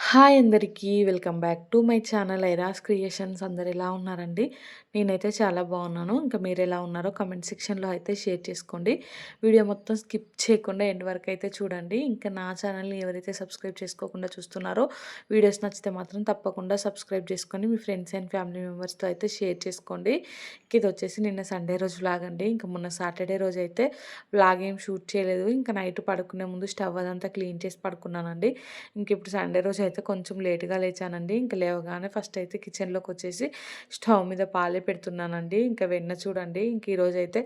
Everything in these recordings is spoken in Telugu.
హాయ్ అందరికీ. Welcome back to my channel Iras creations. అందరు ఎలా ఉన్నారండి? నేనైతే చాలా బాగున్నాను. ఇంకా మీరు ఎలా ఉన్నారో కామెంట్ సెక్షన్‌లో అయితే షేర్ చేసుకోండి. వీడియో మొత్తం స్కిప్ చేయకుండా ఎండ్ వరకు అయితే చూడండి. ఇంకా నా ఛానల్‌ని ఎవరైతే సబ్స్క్రైబ్ చేసుకోకుండా చూస్తున్నారో వీడియోస్ నచ్చితే మాత్రం తప్పకుండా సబ్స్క్రైబ్ చేసుకొని మీ ఫ్రెండ్స్ అండ్ ఫ్యామిలీ మెంబర్స్‌తో అయితే షేర్ చేసుకోండి. ఇది వచ్చేసి నిన్న సండే రోజు వ్లాగ్ అండి. ఇంకా మొన్న సాటర్డే రోజు అయితే వ్లాగ్ ఏం షూట్ చేయలేదు. ఇంకా నైట్ పడుకునే ముందు స్టవ్ అదంతా క్లీన్ చేసి పడుకున్నానండి. ఇంక ఇప్పుడు సండే రోజు అయితే కొంచెం లేట్‌గా లేచానండి. ఇంక లేవగానే ఫస్ట్ అయితే కిచెన్‌లోకొచ్చేసి స్టవ్ మీద పాలే పెడుతున్నానండి. ఇంక వెన్న చూడండి, ఇంక ఈరోజైతే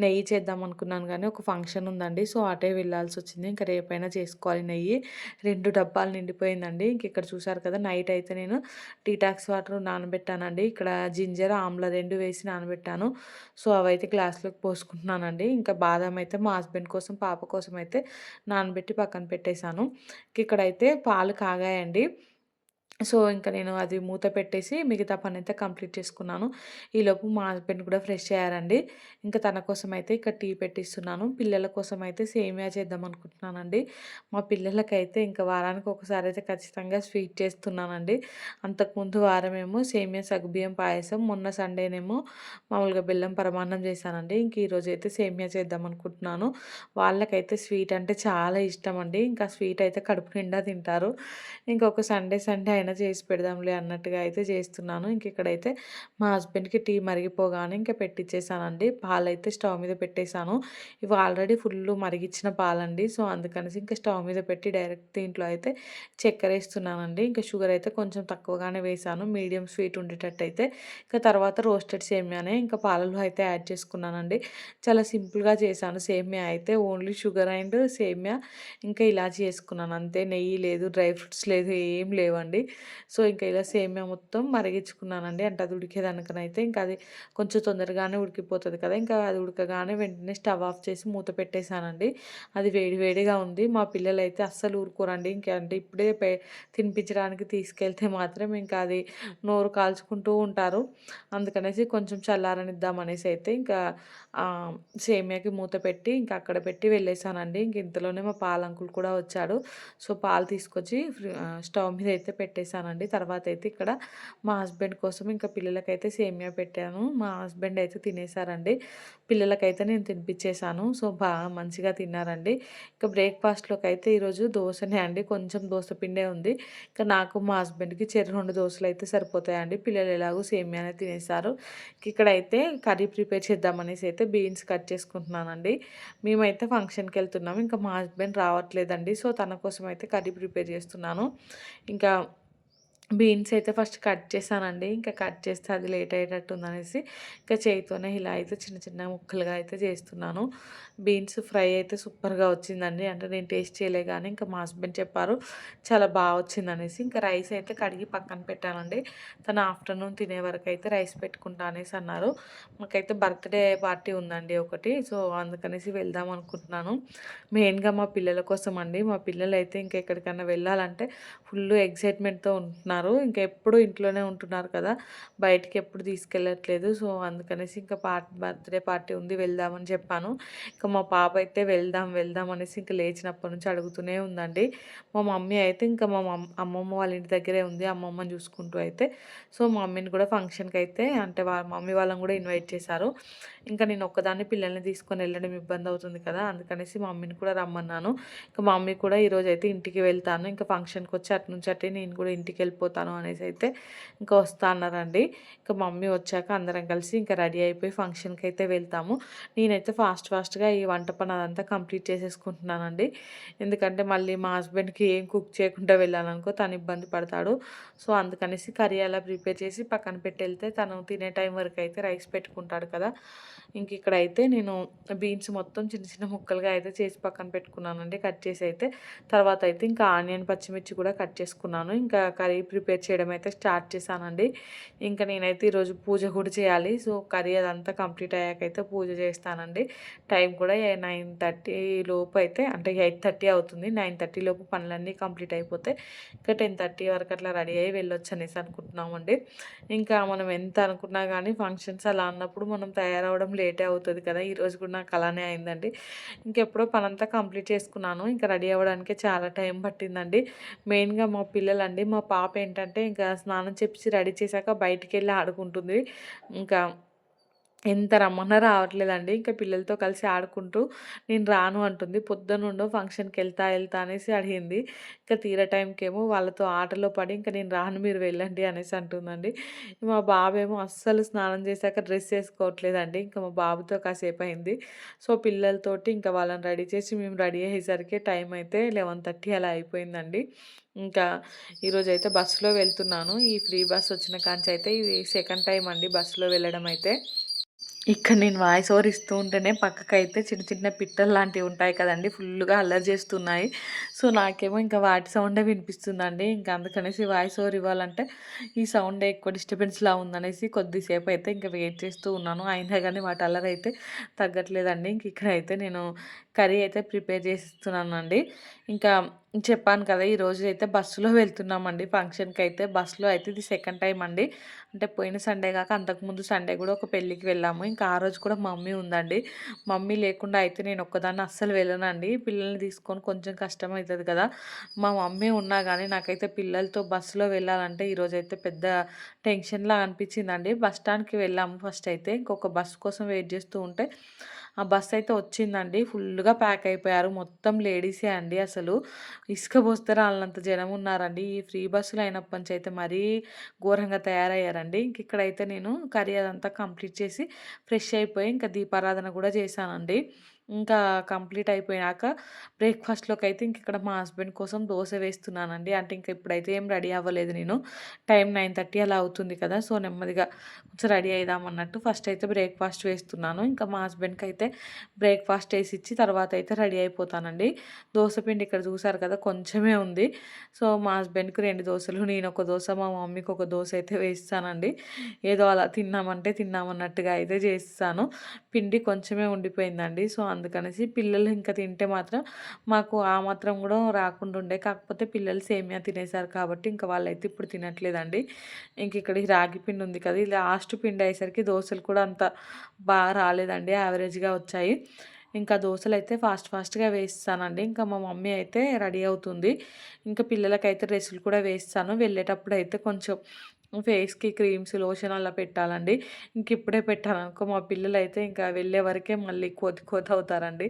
నెయ్యి చేద్దాం అనుకున్నాను గానీ, ఒక ఫంక్షన్ ఉందండి. సో, అటే వెళ్ళాల్సొచ్చింది. ఇంక రేపైనా చేసుకోవాలి నెయ్యి. 2 డబ్బాలు నిండిపోయిందండి. ఇంక ఇక్కడ చూసారు కదా! నైట్ అయితే నేను డీటాక్స్ వాటర్ నానబెట్టానండి. ఇక్కడ జింజర్, ఆమ్లా 2 వేసి నానబెట్టాను. సో, అవైతే గ్లాస్‌లోకి పోసుకుంటున్నానండి. ఇంకా బాదాం అయితే మా హస్బెండ్ కోసం, పాప కోసం అయితే నానబెట్టి పక్కన పెట్టేశాను. ఇక్కడైతే పాలు కాగాయండి. సో, ఇంక నేను అది మూత పెట్టేసి మిగతా పనైతే కంప్లీట్ చేసుకున్నాను. ఈలోపు మా హస్బెండ్ కూడా ఫ్రెష్ అయ్యారండి. ఇంకా తన కోసమైతే ఇక్కడ టీ పెట్టిస్తున్నాను. పిల్లల కోసమైతే సేమియా చేద్దాం అనుకుంటున్నానండి. మా పిల్లలకైతే ఇంకా వారానికి ఒకసారి అయితే ఖచ్చితంగా స్వీట్ చేస్తున్నానండి. అంతకుముందు వారమేమో సేమియా సగ్గుబియ్యం పాయసం, మొన్న సండేనేమో మామూలుగా బెల్లం పరమాన్నం చేశానండి. ఇంక ఈరోజైతే సేమియా చేద్దాం అనుకుంటున్నాను. వాళ్ళకైతే స్వీట్ అంటే చాలా ఇష్టమండి. ఇంకా స్వీట్ అయితే కడుపు నిండా తింటారు. ఇంకొక సండే సండే అయినా చేసి పెడదాంలే అన్నట్టుగా అయితే చేస్తున్నాను. ఇంక ఇక్కడైతే మా హస్బెండ్‌కి టీ మరిగిపోగానే ఇంక పెట్టిచ్చేసానండి. పాలైతే స్టవ్ మీద పెట్టేసాను. ఇవి ఆల్రెడీ ఫుల్లు మరిగిచ్చిన పాలండి. సో, అందుకనేసి ఇంక స్టవ్ మీద పెట్టి డైరెక్ట్ దీంట్లో అయితే చక్కెరేస్తున్నానండి. ఇంక షుగర్ అయితే కొంచెం తక్కువగానే వేశాను. మీడియం స్వీట్ ఉండేటట్టయితే. ఇక తర్వాత రోస్టెడ్ సేమియానే ఇంకా పాలలో అయితే యాడ్ చేసుకున్నానండి. చాలా సింపుల్‌గా చేశాను సేమియా అయితే. ఓన్లీ షుగర్ అండ్ సేమియా ఇంకా ఇలాచీ యేసుకున్నాను అంతే. నెయ్యి లేదు, డ్రై ఫ్రూట్స్ లేదు, ఏం లేవండి. సో, ఇంకా ఇలా సేమియా మొత్తం మరిగించుకున్నానండి. అంటే అది ఉడికేదానికనైతే ఇంకా అది కొంచెం తొందరగానే ఉడికిపోతది కదా! ఇంకా అది ఉడకగానే వెంటనే స్టవ్ ఆఫ్ చేసి మూత పెట్టేసానండి. అది వేడి వేడిగా ఉంది. మా పిల్లలైతే అస్సలు ఊరుకోరండి. ఇంకా అంటే ఇప్పుడే తినిపించడానికి తీసుకెళ్తే మాత్రం ఇంకా అది నోరు కాల్చుకుంటూ ఉంటారు. అందుకనేసి కొంచెం చల్లారనిద్దామనేసి అయితే ఇంకా సేమియాకి మూత పెట్టి ఇంకా అక్కడ పెట్టి వెళ్ళేసానండి. ఇంక ఇంతలోనే మా పాల అంకుల్ కూడా వచ్చాడు. సో, పాలు తీసుకొచ్చి స్టవ్ మీద అయితే పెట్టేసానండి. తర్వాతయితే ఇక్కడ మా హస్బెండ్ కోసం ఇంకా పిల్లలకైతే సేమియా పెట్టాను. మా హస్బెండ్ అయితే తినేసారండి. పిల్లలకైతే నేను తినిపించేసాను. సో, మంచిగా తిన్నారండి. ఇక బ్రేక్‌ఫాస్ట్‌లోకైతే ఈరోజు దోసనే అండి. కొంచెం దోస పిండే ఉంది. ఇక నాకు మా హస్బెండ్‌కి 2 దోసలైతే సరిపోతాయండి. పిల్లలు ఎలాగో సేమియానే తినేసారు. ఇక్కడైతే కర్రీ ప్రిపేర్ చేద్దామనేసి అయితే బీన్స్ కట్ చేసుకుంటున్నానండి. మేమైతే ఫంక్షన్‌కెళ్తున్నాము. ఇంకా మా హస్బెండ్ రావట్లేదండి. సో, తన కోసం అయితే కర్రీ ప్రిపేర్ చేస్తున్నాను. ఇంకా బీన్స్ అయితే ఫస్ట్ కట్ చేశానండి. ఇంకా కట్ చేస్తే అది లేట్ అయ్యేటట్టుందనేసి ఇంకా చేయితోనే ఇలా అయితే చిన్న చిన్న ముక్కలుగా అయితే చేస్తున్నాను. బీన్స్ ఫ్రై అయితే సూపర్‌గా వచ్చిందండి. అంటే నేను టేస్ట్ చేయలే గానీ ఇంకా మా హస్బెండ్ చెప్పారు చాలా వచ్చిందనేసి. ఇంకా రైస్ అయితే కడిగి పక్కన పెట్టానండి. తను ఆఫ్టర్‌నూన్ తినే వరకైతే రైస్ పెట్టుకుంటా అనేసి అన్నారు. మాకైతే బర్త్‌డే పార్టీ ఉందండి ఒకటి. సో, అందుకనేసి వెళ్దాం అనుకుంటున్నాను. మెయిన్‌గా మా పిల్లల కోసం అండి. మా పిల్లలైతే ఇంకా ఎక్కడికన్నా వెళ్ళాలంటే ఫుల్లు ఎక్సైట్‌మెంట్‌తో ఉంటున్నారు. ఇంకా ఎప్పుడు ఇంట్లోనే ఉంటున్నారు కదా! బయటికి ఎప్పుడు తీసుకెళ్ళట్లేదు. సో, అందుకనేసి ఇంకా బర్త్‌డే పార్టీ ఉంది వెళ్దామని చెప్పాను. ఇంకా మా పాప అయితే వెళ్దాం, వెళ్దాం అనేసి ఇంక లేచినప్పటి నుంచి అడుగుతూనే ఉందండి. మా మమ్మీ అయితే ఇంకా మా అమ్మమ్మ వాళ్ళ ఇంటి దగ్గరే ఉంది. అమ్మమ్మని చూసుకుంటూ అయితే. సో, మా మమ్మీని కూడా ఫంక్షన్‌కైతే అంటే వాళ్ళ మమ్మీ వాళ్ళని కూడా ఇన్వైట్ చేశారు. ఇంకా నేను ఒక్కదాన్ని పిల్లల్ని తీసుకొని వెళ్ళడం ఇబ్బంది అవుతుంది కదా! అందుకనేసి మా మమ్మీని కూడా రమ్మన్నాను. ఇంకా మా మమ్మీ కూడా ఈరోజైతే ఇంటికి వెళ్తాను. ఇంకా ఫంక్షన్‌కొచ్చి అటు నుంచి అటే నేను కూడా ఇంటికెళ్ళిపోతాను అనేసి అయితే ఇంకా వస్తా అన్నారండి. ఇంకా మమ్మీ వచ్చాక అందరం కలిసి ఇంకా రెడీ అయిపోయి ఫంక్షన్‌కైతే వెళ్తాము. నేనైతే ఫాస్ట్‌గా ఈ వంట పని అదంతా కంప్లీట్ చేసేసుకుంటున్నానండి. ఎందుకంటే మళ్ళీ మా హస్బెండ్‌కి ఏం కుక్ చేయకుండా వెళ్ళాననుకో తను ఇబ్బంది పడతాడు. సో, అందుకనేసి కర్రీ అలా ప్రిపేర్ చేసి పక్కన పెట్టెళ్తే తను తినే టైం వరకు అయితే రైస్ పెట్టుకుంటాడు కదా! ఇంక ఇక్కడైతే నేను బీన్స్ మొత్తం చిన్న చిన్న ముక్కలుగా అయితే చేసి పక్కన పెట్టుకున్నానండి. కట్ చేసి అయితే తర్వాత అయితే ఇంకా ఆనియన్, పచ్చిమిర్చి కూడా కట్ చేసుకున్నాను. ఇంకా కర్రీ ప్రిపేర్ చేయడం అయితే స్టార్ట్ చేశానండి. ఇంకా నేనైతే ఈరోజు పూజ కూడా చేయాలి. సో కర్రీ అదంతా కంప్లీట్ అయ్యాకైతే పూజ చేస్తానండి. టైం కూడా 9:30 లోపు అయితే, అంటే 8:30 అవుతుంది. 9:30 లోపు పనులన్నీ కంప్లీట్ అయిపోతే ఇంకా 10:30 వరకు అట్లా రెడీ అయ్యి వెళ్ళొచ్చు అనేసి అనుకుంటున్నామండి. ఇంకా మనం ఎంత అనుకున్నా కానీ ఫంక్షన్స్ అలా అన్నప్పుడు మనం తయారవ్వడం లేటే అవుతుంది కదా! ఈరోజు కూడా నాకు అలానే అయిందండి. ఇంకెప్పుడో పనంతా కంప్లీట్ చేసుకున్నాను. ఇంకా రెడీ అవ్వడానికే చాలా టైం పట్టిందండి. మెయిన్‌గా మా పిల్లలండి. మా పాప ఏంటంటే ఇంకా స్నానం చేపిచ్చి రెడీ చేశాక బయటికెళ్ళి ఆడుకుంటుంది. ఇంకా ఎంత రమ్మన్నా రావట్లేదండి. ఇంకా పిల్లలతో కలిసి ఆడుకుంటూ నేను రాను అంటుంది. పొద్దున్నుండో ఫంక్షన్‌కి ఎళ్తా అనేసి అడిగింది. ఇంకా తీరా టైంకేమో వాళ్ళతో ఆటలో పడి ఇంక నేను రాను మీరు వెళ్ళండి అనేసి అంటుందండి. మా బాబేమో అస్సలు స్నానం చేశాక డ్రెస్ ఏసుకోవట్లేదండి. ఇంకా మా బాబుతో కాసేపయింది. సో, పిల్లలతోటి ఇంకా వాళ్ళని రెడీ చేసి మేము రెడీ అయ్యేసరికి టైం అయితే 11:30 అలా అయిపోయిందండి. ఇంకా ఈరోజైతే బస్సులో వెళ్తున్నాను. ఈ ఫ్రీ బస్ వచ్చిన కాంచయితే ఇది సెకండ్ టైమ్ అండి బస్సులో వెళ్ళడం అయితే. ఇక్కడ నేను వాయిస్ ఓవర్ ఇస్తూ ఉంటేనే పక్కకైతే చిన్న చిన్న పిట్టలు లాంటివి ఉంటాయి కదండీ! ఫుల్లుగా అల్లరి చేస్తున్నాయి. సో, నాకేమో ఇంకా వాటి సౌండే వినిపిస్తుందండి. ఇంకా అందుకనేసి వాయిస్ ఓవర్ ఇవ్వాలంటే ఈ సౌండే ఎక్కువ డిస్టర్బెన్స్‌లా ఉందనేసి కొద్దిసేపు అయితే ఇంకా వెయిట్ చేస్తూ ఉన్నాను. అయినా గానీ వాటి అల్లరి అయితే తగ్గట్లేదండి. ఇంక ఇక్కడైతే నేను కర్రీ అయితే ప్రిపేర్ చేసేస్తున్నానండి. ఇంకా చెప్పాను కదా! ఈరోజు అయితే బస్సులో వెళ్తున్నామండి ఫంక్షన్‌కైతే. బస్సులో అయితే ఇది సెకండ్ టైమ్ అండి. అంటే పోయిన సండే కాక అంతకుముందు సండే కూడా ఒక పెళ్ళికి వెళ్ళాము. ఇంకా ఆ రోజు కూడా మమ్మీ ఉందండి. మమ్మీ లేకుండా అయితే నేను ఒక్కదాన్ని అస్సలు వెళ్ళనండి. పిల్లల్ని తీసుకొని కొంచెం కష్టమయితది కదా! మా మమ్మీ ఉన్నా గానీ నాకైతే పిల్లలతో బస్సులో వెళ్ళాలంటే ఈరోజైతే పెద్ద టెన్షన్‌లా అనిపించిందండి. బస్ స్టాండ్‌కి వెళ్ళాము ఫస్ట్ అయితే. ఇంకొక బస్ కోసం వెయిట్ చేస్తూ ఉంటే ఆ బస్ అయితే వచ్చిందండి. ఫుల్లుగా ప్యాక్ అయిపోయారు. మొత్తం లేడీసే అండి అసలు. ఇసుక పోస్తే రాలనంత జనం ఉన్నారండి. ఈ ఫ్రీ బస్సులు అయినప్పటి నుంచి అయితే మరీ ఘోరంగా తయారయ్యారండి. ఇంక ఇక్కడైతే నేను కర్రీ అదంతా కంప్లీట్ చేసి ఫ్రెష్ అయిపోయి ఇంకా దీపారాధన కూడా చేశానండి. ఇంకా కంప్లీట్ అయిపోయాక బ్రేక్‌ఫాస్ట్‌లోకైతే ఇంకిక్కడ మా హస్బెండ్ కోసం దోస వేస్తున్నానండి. అంటే ఇంక ఇప్పుడైతే ఏం రెడీ అవ్వలేదు నేను. టైం 9:30 అలా అవుతుంది కదా! సో, నెమ్మదిగా కొంచెం రెడీ అయిదాం అన్నట్టు ఫస్ట్ అయితే బ్రేక్‌ఫాస్ట్ వేస్తున్నాను. ఇంకా మా హస్బెండ్‌కైతే బ్రేక్‌ఫాస్ట్ ఏసిచ్చి తర్వాత అయితే రెడీ అయిపోతానండి. దోస పిండి ఇక్కడ చూసారు కదా! కొంచెమే ఉంది. సో, మా హస్బెండ్‌కి 2 దోసలు, నేనొక దోస, మా మమ్మీకి ఒక దోస అయితే వేసేసానండి. ఏదో అలా తిన్నామంటే తిన్నామన్నట్టుగా అయితే చేసేసాను. పిండి కొంచెమే ఉండిపోయిందండి. సో, అందుకనేసి పిల్లలు ఇంకా తింటే మాత్రం మాకు ఆ మాత్రం కూడా రాకుండా ఉండే. కాకపోతే పిల్లలు సేమియా తినేసారు కాబట్టి ఇంకా వాళ్ళైతే ఇప్పుడు తినట్లేదండి. ఇంక ఇక్కడ ఈ రాగి పిండి ఉంది కదా! ఈ లాస్ట్ పిండి అయ్యేసరికి దోసలు కూడా అంత బాగా రాలేదండి. యావరేజ్‌గా వచ్చాయి. ఇంకా దోసలైతే ఫాస్ట్‌గా వేసేసానండి. ఇంకా మా మమ్మీ అయితే రెడీ అవుతుంది. ఇంకా పిల్లలకైతే డ్రెస్సులు కూడా వేసేసాను. వెళ్ళేటప్పుడైతే కొంచెం ఫేస్‌కి క్రీమ్స్, లోషన్ అలా పెట్టాలండి. ఇంకిప్పుడే పెట్టాననుకో మా పిల్లలైతే ఇంకా వెళ్ళే వరకే మళ్ళీ కోతవుతారండి.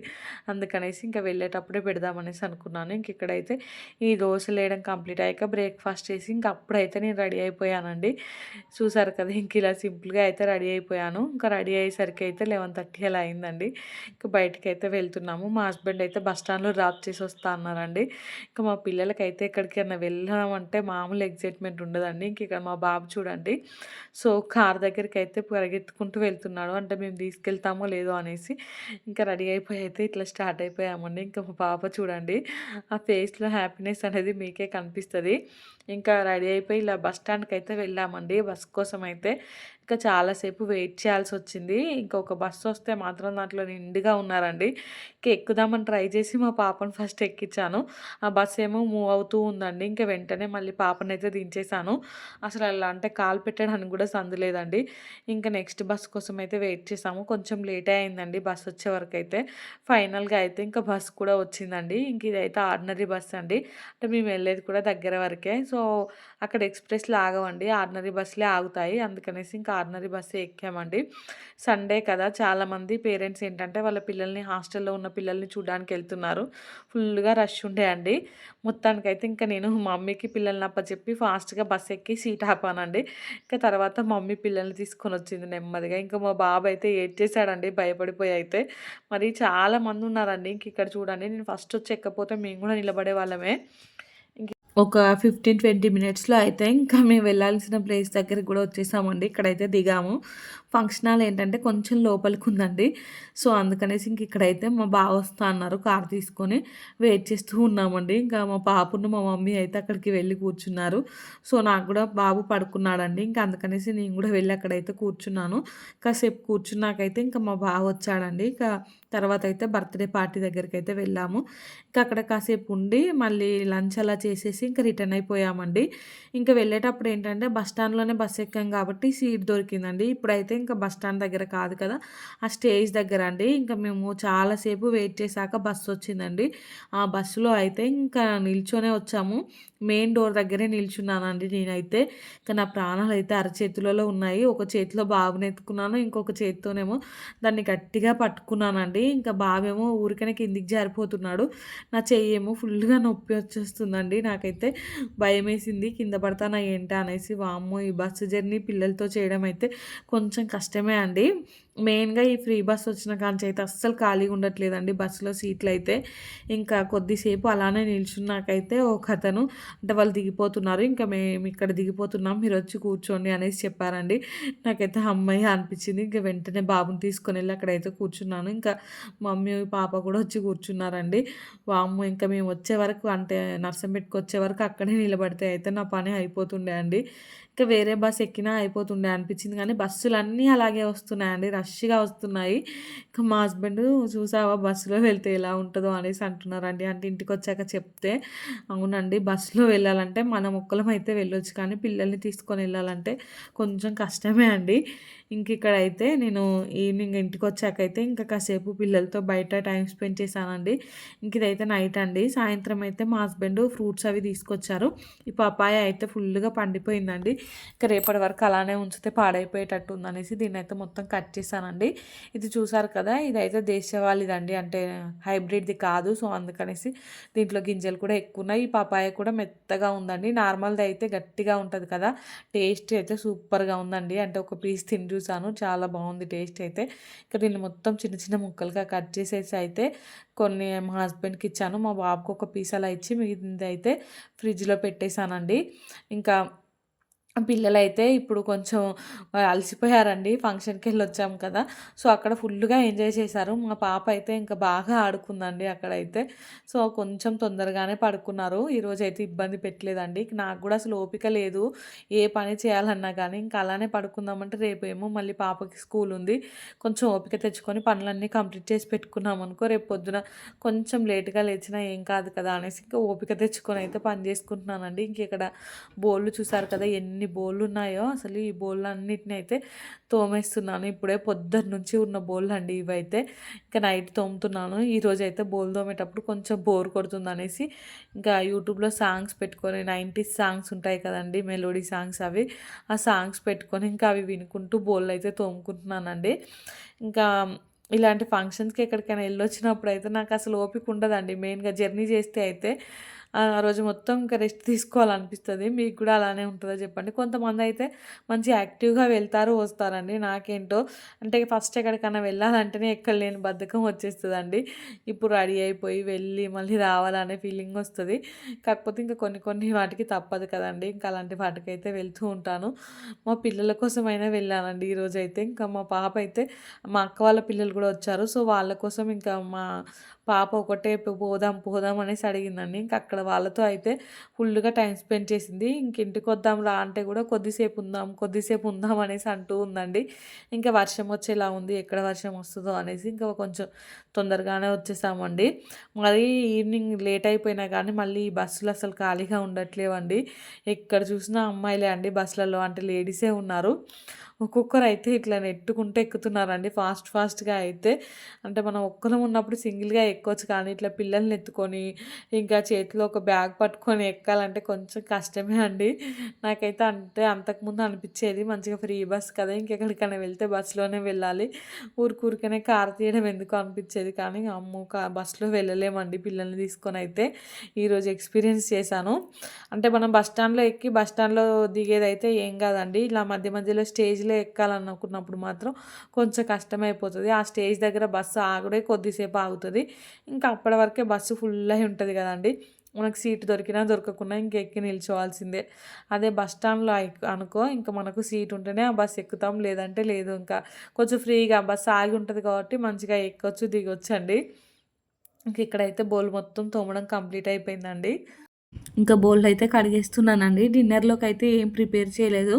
అందుకనేసి ఇంకా వెళ్ళేటప్పుడే పెడదామనేసి అనుకున్నాను. ఇంకిక్కడైతే ఈ దోసలేయడం కంప్లీట్ అయ్యాక బ్రేక్‌ఫాస్ట్ చేసి ఇంక అప్పుడైతే నేను రెడీ అయిపోయానండి. చూసారు కదా! ఇంకిలా సింపుల్‌గా అయితే రెడీ అయిపోయాను. ఇంకా రెడీ అయ్యేసరికి అయితే 11:30 అలా అయిందండి. ఇంక బయటికైతే వెళ్తున్నాము. మా హస్బెండ్ అయితే బస్ స్టాండ్‌లో డ్రాప్ చేసి వస్తా అన్నారండి. ఇంక మా పిల్లలకైతే ఎక్కడికైనా వెళ్ళామంటే మామూలు ఎక్సైట్‌మెంట్ ఉండదండి. ఇంకిక్కడ మా బాబు చూడండి. సో, కార్ దగ్గరికైతే పరిగెత్తుకుంటూ వెళ్తున్నాడు. అంటే మేము తీసుకెళ్తామో లేదో అనేసి. ఇంకా రెడీ అయిపోయి అయితే ఇట్లా స్టార్ట్ అయిపోయామండి. ఇంకా మా పాప చూడండి ఆ ఫేస్‌లో హ్యాపీనెస్ అనేది మీకే కనిపిస్తది. ఇంకా రెడీ అయిపోయి ఇలా బస్ స్టాండ్‌కైతే వెళ్ళామండి. బస్ కోసం అయితే ఇంకా చాలా సేపు వెయిట్ చేయాల్సొచ్చింది. ఇంకొక బస్సు వస్తే మాత్రం దాంట్లో నిండుగా ఉన్నారండి. ఇంక ఎక్కుదామని ట్రై చేసి మా పాపను ఫస్ట్ ఎక్కించాను. ఆ బస్ ఏమో మూవ్ అవుతూ ఉందండి. ఇంక వెంటనే మళ్ళీ పాపనైతే దించేసాను. అసలు అలా అంటే కాలు పెట్టడానికి కూడా సందు లేదండి. ఇంకా నెక్స్ట్ బస్ కోసం అయితే వెయిట్ చేసాము. కొంచెం లేటే అయిందండి బస్ వచ్చే వరకైతే. ఫైనల్‌గా అయితే ఇంకా బస్ కూడా వచ్చిందండి. ఇంక ఇదైతే ఆర్డినరీ బస్ అండి. అంటే మేము వెళ్ళేది కూడా దగ్గర వరకే. సో, అక్కడ ఎక్స్‌ప్రెస్‌లు ఆగవండి. ఆర్డినరీ బస్సులే ఆగుతాయి. అందుకనేసి ఇంకా ఆర్డినరీ బస్సే ఎక్కామండి. సండే కదా! చాలామంది పేరెంట్స్ ఏంటంటే వాళ్ళ పిల్లల్ని హాస్టల్‌లో ఉన్న పిల్లల్ని చూడ్డానికెళ్తున్నారు. ఫుల్‌గా రష్ ఉండే అండి. మొత్తానికైతే ఇంక నేను మమ్మీకి పిల్లల్ని అప్పచెప్పి ఫాస్ట్‌గా బస్ ఎక్కి సీట్ ఆపానండి. ఇంక తర్వాత మమ్మీ పిల్లల్ని తీసుకొనొచ్చింది నెమ్మదిగా. ఇంక మా బాబయితే ఏడ్చేసాడండి భయపడిపోయి అయితే. మరి చాలా మందున్నారండి. ఇంక ఇక్కడ చూడండి నేను ఫస్ట్ వచ్చి ఎక్కకపోతే మేము కూడా నిలబడే వాళ్ళమే. ఒక 15-20 మినిట్స్‌లో అయితే ఇంకా మేము వెళ్ళాల్సిన ప్లేస్ దగ్గరికి గూడా వచ్చేసామండి. ఇక్కడైతే దిగాము. ఫంక్షన్ హాల్ ఏంటంటే కొంచెం లోపలికుందండి. సో, అందుకనేసి ఇంక ఇక్కడైతే మా బావ వస్తా అన్నారు కార్ తీసుకొని. వెయిట్ చేస్తూ ఉన్నామండి. ఇంకా మా పాపను, మా మమ్మీ అయితే అక్కడికి వెళ్లి కూర్చున్నారు. సో, నాకు గూడా బాబు పడుకున్నాడండి. ఇంక అందుకనేసి నేను గూడా వెళ్లి అక్కడైతే కూర్చున్నాను. కాసేపు కూర్చున్నాకైతే ఇంకా మా బావ వచ్చాడండి. ఇక తర్వాతయితే బర్త్‌డే పార్టీ దగ్గరికైతే వెళ్ళాము. ఇంకా అక్కడ కాసేపు ఉండి మళ్ళీ లంచ్ అలా చేసేసి ఇంక రిటర్న్ అయిపోయామండి. ఇంక వెళ్ళేటప్పుడు ఏంటంటే బస్ స్టాండ్‌లోనే బస్ ఎక్కాం కాబట్టి సీట్ దొరికిందండి. ఇప్పుడైతే ఇంకా బస్ స్టాండ్ దగ్గర కాదు కదా! ఆ స్టేజ్ దగ్గర అండి. ఇంక మేము చాలా సేపు వెయిట్ చేశాక బస్సొచ్చిందండి. ఆ బస్సులో అయితే ఇంకా నిల్చొనే వచ్చాము. మెయిన్ డోర్ దగ్గరే నిల్చున్నానండి నేనైతే. ఇంక నా ప్రాణాలైతే అరచేతులలో ఉన్నాయి. ఒక చేతిలో బాబుని ఎత్తుకున్నాను. ఇంకొక చేత్తోనేమో దాన్ని గట్టిగా పట్టుకున్నానండి. ఇంకా బాబేమో ఊరికనే కిందికి జారిపోతున్నాడు. నా చెయ్యేమో ఫుల్లుగా నొప్పి వచ్చేస్తుందండి. నాకైతే భయమేసింది. కింద పడతానా ఏంటా అనేసి. వామ్మో! ఈ బస్సు జర్నీ పిల్లలతో చేయడం అయితే కొంచెం కష్టమే అండి. మెయిన్‌గా ఈ ఫ్రీ బస్ వచ్చిన కాంచయితే అస్సలు ఖాళీగా ఉండట్లేదండి బస్సులో సీట్లయితే. ఇంకా కొద్దిసేపు అలానే నిల్చున్నాకైతే ఒకతను అంటే వాళ్ళు దిగిపోతున్నారు. ఇంకా మేమిక్కడ దిగిపోతున్నాం. మీరొచ్చి కూర్చోండి అనేసి చెప్పారండి. నాకైతే హమ్మయ్య! అనిపించింది. ఇంక వెంటనే బాబుని తీసుకొనెళ్ళి అక్కడైతే కూర్చున్నాను. ఇంకా మమ్మీ, పాప కూడా వచ్చి కూర్చున్నారండి. వామ్మో! ఇంకా మేము వచ్చే వరకు అంటే నర్సంపేటకి వచ్చే వరకు అక్కడే నిలబడితే అయితే నా పని అయిపోతుండే అండి. ఇంకా వేరే బస్ ఎక్కినా అయిపోతుండే అనిపించింది కానీ బస్సులన్నీ అలాగే వస్తున్నాయండి. రష్‌గా వస్తున్నాయి. ఇంకా మా హస్బెండు చూసావా బస్సులో వెళ్తే ఎలా ఉంటదో అనేసి అంటున్నారండి. అంటే ఇంటికొచ్చాక చెప్తే, అవునండి బస్సులో వెళ్ళాలంటే మనం ఒక్కలమైతే వెళ్ళొచ్చు కానీ పిల్లల్ని తీసుకొని వెళ్ళాలంటే కొంచెం కష్టమే అండి. ఇంకిక్కడైతే నేను ఈవినింగ్ ఇంటికొచ్చాకైతే ఇంకా కాసేపు పిల్లలతో బయట టైమ్ స్పెండ్ చేశానండి. ఇంకిదైతే నైట్ అండి. సాయంత్రం అయితే మా హస్బెండ్ ఫ్రూట్స్ అవి తీసుకొచ్చారు. ఈ పపాయ అయితే ఫుల్లుగా పండిపోయిందండి. ఇక రేపటి వరకు అలానే ఉంచితే పాడైపోయేటట్టు ఉందనేసి దీన్నైతే మొత్తం కట్ చేశానండి. ఇది చూసారు కదా! ఇదైతే దేశవాళీదండి. అంటే హైబ్రిడ్‌ది కాదు. సో, అందుకనేసి దీంట్లో గింజలు కూడా ఎక్కువున్నాయి. ఈ పపాయ కూడా మెత్తగా ఉందండి. నార్మల్‌ది అయితే గట్టిగా ఉంటది కదా! టేస్ట్ అయితే సూపర్‌గా ఉందండి. అంటే ఒక పీస్ తిని చూసాను. చాలా బావుంది టేస్ట్ అయితే. ఇక దీన్ని మొత్తం చిన్న చిన్న ముక్కలుగా కట్ చేసేసి అయితే కొన్ని మా హస్బెండ్‌కి ఇచ్చాను. మా బాబుకి ఒక పీస్ అలా ఇచ్చి మిగిలిందైతే ఫ్రిడ్జ్‌లో పెట్టేసానండి. ఇంకా పిల్లలైతే ఇప్పుడు కొంచెం అలసిపోయారండి. ఫంక్షన్‌కెళ్ళొచ్చాం కదా! సో, అక్కడ ఫుల్లుగా ఎంజాయ్ చేశారు. మా పాప అయితే ఇంకా బాగా ఆడుకుందండి అక్కడైతే. సో, కొంచెం తొందరగానే పడుకున్నారు. ఈరోజైతే ఇబ్బంది పెట్టలేదండి. నాకు గూడా అసలు ఓపిక లేదు. ఏ పని చేయాలన్నా గానీ, ఇంకా అలానే పడుకుందామంటే రేపేమో మళ్ళీ పాపకి స్కూలుంది. కొంచెం ఓపిక తెచ్చుకొని పనులన్నీ కంప్లీట్ చేసి పెట్టుకున్నామనుకో, రేపు పొద్దున కొంచెం లేట్‌గా లేచినా ఏం కాదు కదా! అనేసి ఇంకా ఓపిక తెచ్చుకొనైతే పని జేసుకుంటున్నానండి. ఇంకిక్కడ బోళ్ళు చూసారు కదా! ఎన్ని బోళ్ళున్నాయో అసలు ఈ బోళ్ళన్నిటిని అయితే తోమేస్తున్నాను. ఇప్పుడే పొద్దున్నుంచి ఉన్న బోళ్ళండి ఇవైతే. ఇంకా నైట్ తోముతున్నాను. ఈరోజైతే బోళ్ళు తోమేటప్పుడు కొంచెం బోర్ కొడుతుందనేసి ఇంకా యూట్యూబ్‌లో సాంగ్స్ పెట్టుకొని 90స్ సాంగ్స్ ఉంటాయి కదండీ! మెలోడీ సాంగ్స్ అవి. ఆ సాంగ్స్ పెట్టుకొని ఇంకా అవి వినుకుంటూ బోళ్ళైతే తోముకుంటున్నానండి. ఇంకా ఇలాంటి ఫంక్షన్స్‌కి ఎక్కడికైనా ఎళ్ళొచ్చినప్పుడైతే నాకసలు ఓపిక ఉండదండి. మెయిన్‌గా జర్నీ చేస్తే అయితే ఆ రోజు మొత్తం ఇంకా రెస్ట్ తీసుకోవాలనిపిస్తది. మీకు కూడా అలానే ఉంటదా చెప్పండి? కొంతమందయితే మంచి యాక్టివ్‌గా వెళ్తారు, వస్తారండి. నాకేంటో అంటే ఫస్ట్ ఎక్కడికన్నా వెళ్ళాలంటేనే ఎక్కడలేని బద్ధకం వచ్చేస్తదండి. ఇప్పుడు రెడీ అయిపోయి వెళ్ళి మళ్ళీ రావాలనే ఫీలింగొస్తది. కాకపోతే ఇంకా కొన్ని కొన్ని వాటికి తప్పదు కదండీ! ఇంకా అలాంటి వాటికైతే వెళ్తూ ఉంటాను. మా పిల్లల కోసమైనా వెళ్ళానండి ఈరోజైతే. ఇంకా మా పాప అయితే మా అక్క వాళ్ళ పిల్లలు కూడా వచ్చారు. సో, వాళ్ళ కోసం ఇంకా మా పాప ఒకటే పోదాం, పోదాం అనేసి అడిగిందండి. ఇంక అక్కడ వాళ్ళతో అయితే ఫుల్లుగా టైమ్ స్పెండ్ చేసింది. ఇంక ఇంటికొద్దాం రా అంటే కూడా కొద్దిసేపు ఉందాం, కొద్దిసేపు ఉందాం అనేసి అంటూ ఉందండి. ఇంకా వర్షం వచ్చేలా ఉంది. ఎక్కడ వర్షం వస్తదో అనేసి ఇంకా కొంచెం తొందరగానే వచ్చేసామండి. మరీ ఈవినింగ్ లేట్ అయిపోయినా కానీ మళ్ళీ ఈ బస్సులు అసలు ఖాళీగా ఉండట్లేవండి. ఎక్కడ చూసినా అమ్మాయిలే అండి బస్సులలో. అంటే లేడీసే ఉన్నారు. ఒక్కొక్కరైతే ఇట్లా నెట్టుకుంటూ ఎక్కుతున్నారండి ఫాస్ట్‌గా అయితే. అంటే మనం ఒక్కలం ఉన్నప్పుడు సింగిల్‌గా ఎక్కొచ్చు కానీ ఇట్లా పిల్లల్ని ఎత్తుకొని, ఇంకా చేతిలో ఒక బ్యాగ్ పట్టుకొని ఎక్కాలంటే కొంచెం కష్టమే అండి. నాకైతే అంటే అంతకుముందు అనిపిచ్చేది మంచిగా ఫ్రీ బస్ కదా! ఇంకెక్కడికైనా వెళ్తే బస్సులోనే వెళ్ళాలి. ఊరికనే కారు తీయడం ఎందుకు అనిపిచ్చేది. కానీ అమ్మో! బస్సులో వెళ్ళలేమండి పిల్లల్ని తీసుకొనైతే. ఈరోజు ఎక్స్‌పీరియన్స్ చేశాను. అంటే మనం బస్ స్టాండ్‌లో ఎక్కి బస్ స్టాండ్‌లో దిగేదైతే ఏం కాదండి. ఇలా మధ్య మధ్యలో స్టేజ్‌లో ఎక్కాలనుకున్నప్పుడు మాత్రం కొంచెం కష్టమైపోతది. ఆ స్టేజ్ దగ్గర బస్సు ఆగుడే కొద్దిసేపు ఆగుతది. ఇంకా అప్పటి వరకే బస్సు ఫుల్ అయి ఉంటది గదండీ! మనకు సీట్ దొరికినా దొరకకున్నా ఇంక ఎక్కి నిల్చోవాల్సిందే. అదే బస్ స్టాండ్‌లో అనుకో ఇంక మనకు సీట్ ఉంటేనే ఆ బస్ ఎక్కుతాం, లేదంటే లేదు. ఇంకా కొంచెం ఫ్రీగా బస్ ఆగి ఉంటది కాబట్టి మంచిగా ఎక్కొచ్చు, దిగొచ్చండి. ఇంక ఇక్కడైతే బోల్ మొత్తం తోమడం కంప్లీట్ అయిపోయిందండి. ఇంకా బోళ్ళైతే కడిగేస్తున్నానండి. డిన్నర్‌లోకైతే ఏం ప్రిపేర్ చేయలేదు.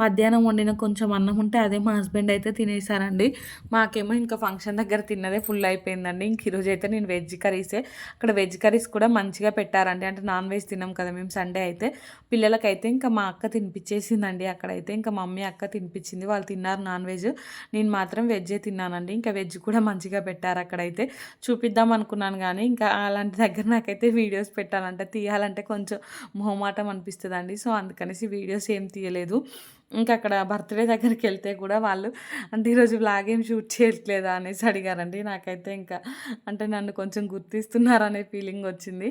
మధ్యాహ్నం వండిన కొంచెం అన్నం ఉంటే అదే మా హస్బెండ్ అయితే తినేసారండి. మాకేమో ఇంకా ఫంక్షన్ దగ్గర తిన్నదే ఫుల్ అయిపోయిందండి. ఇంక ఈరోజైతే నేను వెజ్ కర్రీసే, అక్కడ వెజ్ కర్రీస్ కూడా మంచిగా పెట్టారండి. అంటే నాన్ వెజ్ తిన్నాం కదా మేము సండే అయితే. పిల్లలకైతే ఇంకా మా అక్క తినిపించేసిందండి అక్కడైతే. ఇంకా మమ్మీ, అక్క తినిపించింది. వాళ్ళు తిన్నారు నాన్ వెజ్. నేను మాత్రం వెజ్జే తిన్నానండి. ఇంకా వెజ్ కూడా మంచిగా పెట్టారు అక్కడైతే. చూపిద్దాం అనుకున్నాను కానీ ఇంకా అలాంటి దగ్గర నాకైతే వీడియోస్ పెట్టాలంటే తీయాలంటే కొంచెం మొహమాటం అనిపిస్తదండి. సో, అందుకనేసి వీడియోస్ ఏం తీయలేదు. ఇంకా అక్కడ బర్త్‌డే దగ్గరికెళ్తే కూడా వాళ్ళు అంటే ఈరోజు వ్లాగ్ ఏం షూట్ చేయట్లేదా అనేసి అడిగారండి. నాకైతే ఇంకా అంటే నన్ను కొంచెం గుర్తిస్తున్నారనే ఫీలింగ్ వచ్చింది.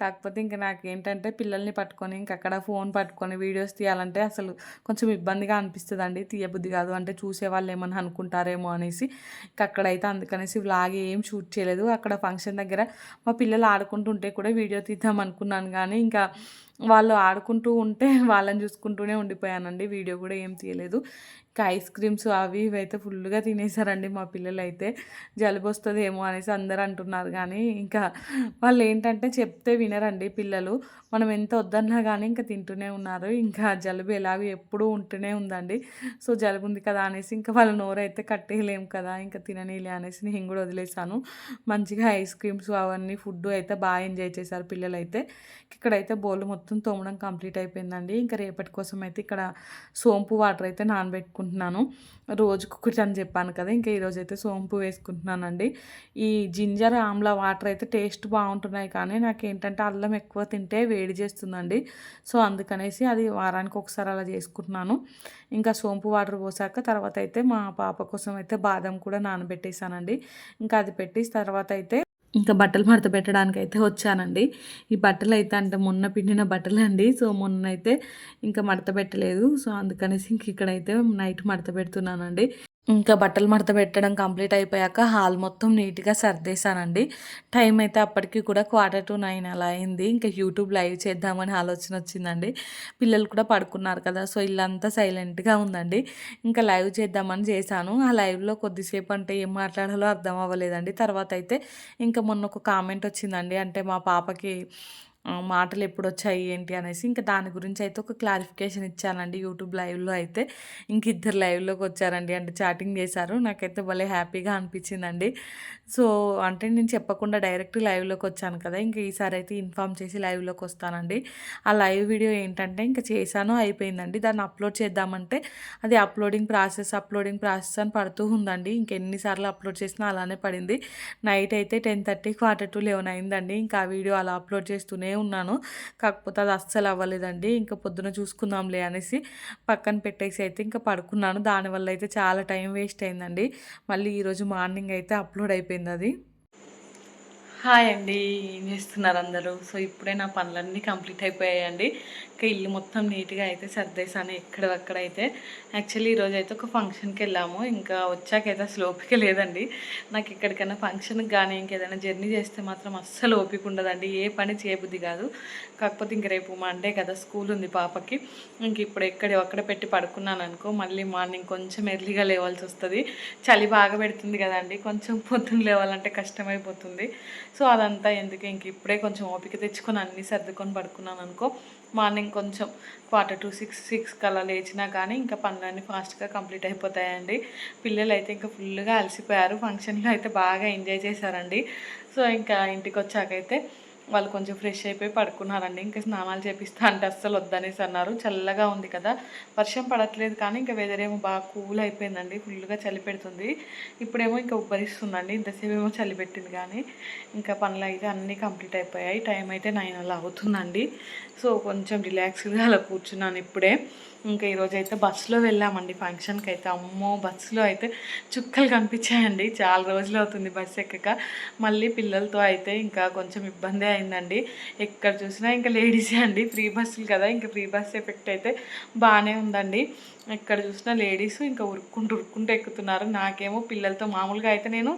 కాకపోతే ఇంక నాకేంటంటే పిల్లల్ని పట్టుకొని ఇంక అక్కడ ఫోన్ పట్టుకొని వీడియోస్ తీయాలంటే అసలు కొంచెం ఇబ్బందిగా అనిపిస్తదండి. తీయబుద్ధి కాదు. అంటే చూసేవాళ్ళు ఏమన్నా అనుకుంటారేమో అనేసి. ఇంక అక్కడైతే అందుకనేసి వ్లాగ్ ఏం షూట్ చేయలేదు. అక్కడ ఫంక్షన్ దగ్గర మా పిల్లలు ఆడుకుంటుంటే కూడా వీడియో తీద్దాం అనుకున్నాను కానీ ఇంకా వాళ్ళు ఆడుకుంటూ ఉంటే వాళ్ళని చూసుకుంటూనే ఉండిపోయానండి. వీడియో కూడా ఏం తీయలేదు. ఇంకా ఐస్ క్రీమ్స్ అవి ఇవి అయితే ఫుల్‌గా తినేసారండి మా పిల్లలైతే. జలుబొస్తదేమో అనేసి అందరూ అంటున్నారు కానీ ఇంకా వాళ్ళేంటంటే చెప్తే వినరండి పిల్లలు. మనం ఎంత వద్దన్నా కానీ ఇంకా తింటూనే ఉన్నారు. ఇంకా జలుబు ఎలాగో ఎప్పుడూ ఉంటూనే ఉందండి. సో, జలుబుంది కదా అనేసి ఇంకా వాళ్ళ నోరైతే కట్టేయలేము కదా! ఇంకా తిననీలే అనేసి నేను కూడా వదిలేసాను. మంచిగా ఐస్ క్రీమ్స్ అవన్నీ ఫుడ్డు అయితే బాగా ఎంజాయ్ చేశారు పిల్లలైతే. ఇక్కడైతే బౌల్ మొత్తం తోమడం కంప్లీట్ అయిపోయిందండి. ఇంకా రేపటి కోసం అయితే ఇక్కడ సోంపు వాటర్ అయితే నానబెట్టుకుంటున్నాను. రోజుకొకటి అని చెప్పాను కదా! ఇంకా ఈరోజైతే సోంపు వేసుకుంటున్నానండి. ఈ జింజర్, ఆమ్లా వాటర్ అయితే టేస్ట్ బాగుంటున్నాయి కానీ నాకేంటంటే అల్లం ఎక్కువ తింటే వేడి చేస్తుందండి. సో, అందుకనేసి అది వారానికి ఒకసారి అలా చేసుకుంటున్నాను. ఇంకా సోంపు వాటర్ పోసాక తర్వాత అయితే మా పాప కోసం అయితే బాదం కూడా నానబెట్టేసానండి. ఇంకా అది పెట్టి తర్వాత అయితే ఇంకా బట్టలు మడత పెట్టడానికైతే వచ్చానండి. ఈ బట్టలైతే అంటే మొన్న పిండిన బట్టలండి. సో, మొన్నైతే ఇంకా మడత పెట్టలేదు. సో, అందుకనేసి ఇంక ఇక్కడైతే నైట్ మడత పెడుతున్నానండి. ఇంకా బట్టలు మడత పెట్టడం కంప్లీట్ అయిపోయాక హాల్ మొత్తం నీట్‌గా సర్దేశానండి. టైం అయితే అప్పటికి కూడా 8:45 అలా అయింది. ఇంకా యూట్యూబ్ లైవ్ చేద్దామని ఆలోచన వచ్చిందండి. పిల్లలు కూడా పడుకున్నారు కదా! సో, ఇల్లంతా సైలెంట్‌గా ఉందండి. ఇంకా లైవ్ చేద్దామని చేశాను. ఆ లైవ్‌లో కొద్దిసేపు అంటే ఏం మాట్లాడాలో అర్థం అవ్వలేదండి. తర్వాత అయితే ఇంకా మొన్న ఒక కామెంట్ వచ్చిందండి. అంటే మా పాపకి మాటలు ఎప్పుడొచ్చాయి ఏంటి అనేసి ఇంకా దాని గురించి అయితే ఒక క్లారిఫికేషన్ ఇచ్చానండి యూట్యూబ్ లైవ్‌లో అయితే. ఇంక ఇద్దరు లైవ్‌లోకి వచ్చారండి. అంటే చాటింగ్ చేశారు. నాకైతే భలే హ్యాపీగా అనిపించిందండి. సో, అంటే నేను చెప్పకుండా డైరెక్ట్ లైవ్‌లోకి వచ్చాను కదా! ఇంక ఈసారి అయితే ఇన్ఫార్మ్ చేసి లైవ్‌లోకి వస్తానండి. ఆ లైవ్ వీడియో ఏంటంటే ఇంక చేశాను అయిపోయిందండి. దాన్ని అప్లోడ్ చేద్దామంటే అది అప్లోడింగ్ ప్రాసెస్ అని పడుతూ ఉందండి. ఇంకెన్ని సార్లు అప్లోడ్ చేసినా అలానే పడింది. నైట్ అయితే 10:30, 11 అయిందండి. ఇంకా ఆ వీడియో అలా అప్లోడ్ చేస్తూనే ఉన్నాను. కాకపోతే అది అస్సలు అవ్వలేదండి. ఇంకా పొద్దున చూసుకుందాంలే అనేసి పక్కన పెట్టేసి అయితే ఇంకా పడుకున్నాను. దానివల్ల అయితే చాలా టైం వేస్ట్ అయిందండి. మళ్ళీ ఈరోజు మార్నింగ్ అయితే అప్లోడ్ అయిపోయిందది. హాయ్ అండి. ఏం చేస్తున్నారు అందరూ? సో, ఇప్పుడే నా పనులన్నీ కంప్లీట్ అయిపోయాయండి. ఇంకా ఇల్లు మొత్తం నీట్‌గా అయితే సర్దేశాను ఎక్కడివక్కడైతే. యాక్చువల్లీ ఈరోజైతే ఒక ఫంక్షన్‌కెళ్ళాము. ఇంకా వచ్చాకైతే అసలు ఓపిక లేదండి. నాకు ఎక్కడికైనా ఫంక్షన్‌కి గానీ, ఇంకేదైనా జర్నీ చేస్తే మాత్రం అస్సలు ఓపిక ఉండదండి. ఏ పని చేయబుద్ధి కాదు. కాకపోతే ఇంక రేపు మండే కదా! స్కూల్ ఉంది పాపకి. ఇంక ఇప్పుడు ఎక్కడివక్కడ పెట్టి పడుకున్నాననుకో మళ్ళీ మార్నింగ్ కొంచెం ఎర్లీగా లేవాల్సొస్తది. చలి బాగా పెడుతుంది కదండీ! కొంచెం పొద్దున్న లేవాలంటే కష్టమైపోతుంది. సో, అదంతా ఎందుకు ఇంక ఇప్పుడే కొంచెం ఓపిక తెచ్చుకొని అన్నీ సర్దుకొని పడుకున్నాననుకో మార్నింగ్ కొంచెం 5:45, 6 కలా లేచినా కానీ ఇంకా పనులన్నీ ఫాస్ట్‌గా కంప్లీట్ అయిపోతాయండి. పిల్లలైతే ఇంకా ఫుల్‌గా అలసిపోయారు. ఫంక్షన్‌లో అయితే బాగా ఎంజాయ్ చేశారండి. సో, ఇంకా ఇంటికొచ్చాకైతే వాళ్ళు కొంచెం ఫ్రెష్ అయిపోయి పడుకున్నారండి. ఇంకా స్నానాలు చేపిస్తా అంటే అస్సలు వద్దనేసి అన్నారు. చల్లగా ఉంది కదా! వర్షం పడట్లేదు కానీ ఇంకా వెదర్ ఏమో బాగా కూల్ అయిపోయిందండి. ఫుల్‌గా చలి పెడుతుంది. ఇప్పుడేమో ఇంకా ఉబ్బరిస్తుందండి. ఇంతసేపేమో చలి పెట్టింది కానీ ఇంకా పనులైతే అన్నీ కంప్లీట్ అయిపోయాయి. టైం అయితే 9 అలా అవుతుందండి. సో, కొంచెం రిలాక్స్‌గా అలా కూర్చున్నాను ఇప్పుడే. ఇంకా ఈరోజైతే బస్సులో వెళ్ళామండి ఫంక్షన్‌కి అయితే. అమ్మో! బస్సులో అయితే చుక్కలు కనిపించాయండి. చాలా రోజులు అవుతుంది బస్సు ఎక్కక. మళ్ళీ పిల్లలతో అయితే ఇంకా కొంచెం ఇబ్బందే అయిందండి. ఎక్కడ చూసినా ఇంకా లేడీసే అండి. ఫ్రీ బస్సులు కదా! ఇంకా ఫ్రీ బస్ ఎఫెక్ట్ అయితే బాగానే ఉందండి. ఎక్కడ చూసినా లేడీస్ ఇంకా ఉరుక్కుంటూ ఎక్కుతున్నారు. నాకేమో పిల్లలతో మామూలుగా అయితే నేను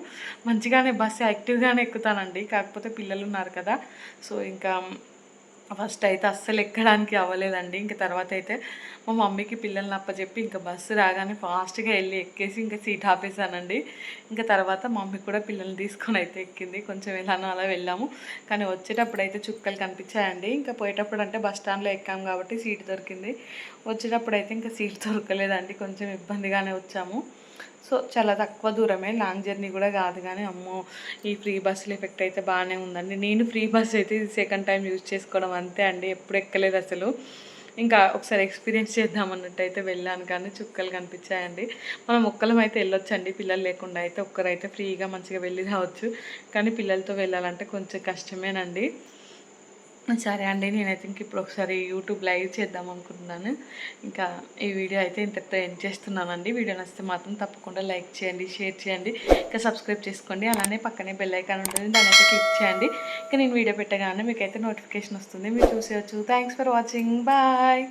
మంచిగానే బస్సు యాక్టివ్‌గానే ఎక్కుతానండి. కాకపోతే పిల్లలు ఉన్నారు కదా! సో, ఇంకా ఫస్ట్ అయితే అస్సలు ఎక్కడానికి అవ్వలేదండి. ఇంక తర్వాత అయితే మా మమ్మీకి పిల్లల్ని అప్పచెప్పి ఇంకా బస్సు రాగానే ఫాస్ట్‌గా ఎళ్లి ఎక్కేసి ఇంకా సీట్ ఆపేసానండి. ఇంకా తర్వాత మమ్మీ కూడా పిల్లల్ని తీసుకొని అయితే ఎక్కింది. కొంచెం ఎలానో అలా వెళ్ళాము. కానీ వచ్చేటప్పుడు అయితే చుక్కలు కనిపించాయండి. ఇంకా పోయేటప్పుడు అంటే బస్ స్టాండ్‌లో ఎక్కాము కాబట్టి సీట్ దొరికింది. వచ్చేటప్పుడు అయితే ఇంకా సీట్ దొరకలేదండి. కొంచెం ఇబ్బందిగానే వచ్చాము. సో, చాలా తక్కువ దూరమే. లాంగ్ జర్నీ కూడా కాదు గానీ, అమ్మో! ఈ ఫ్రీ బస్సుల ఎఫెక్ట్ అయితే బాగానే ఉందండి. నేను ఫ్రీ బస్ అయితే ఇది సెకండ్ టైం యూజ్ చేసుకోవడం అంతే అండి. ఎప్పుడు ఎక్కలేదు అసలు. ఇంకా ఒకసారి ఎక్స్పీరియన్స్ చేద్దాం అన్నట్టయితే వెళ్ళాను కానీ చుక్కలు కనిపించాయండి. మనం ఒక్కళ్ళమైతే వెళ్ళొచ్చండి. పిల్లలు లేకుండా అయితే ఒక్కరైతే ఫ్రీగా మంచిగా వెళ్ళి రావచ్చు. కానీ పిల్లలతో వెళ్ళాలంటే కొంచెం కష్టమేనండి. సరే అండి. నేనైతే ఇప్పుడు ఒకసారి యూట్యూబ్ లైవ్ చేద్దాం అనుకుంటున్నాను. ఇంకా ఈ వీడియో అయితే ఇంతటితో ఎండ్ చేస్తున్నానండి. వీడియో నచ్చితే మాత్రం తప్పకుండా లైక్ చేయండి, షేర్ చేయండి, ఇంకా సబ్స్క్రైబ్ చేసుకోండి. అలానే పక్కనే బెల్ ఐకాన్ ఉంటుంది. దాన్నైతే క్లిక్ చేయండి. ఇంకా నేను వీడియో పెట్టగానే మీకైతే నోటిఫికేషన్ వస్తుంది. మీరు చూసేయచ్చు. Thanks for watching. బాయ్.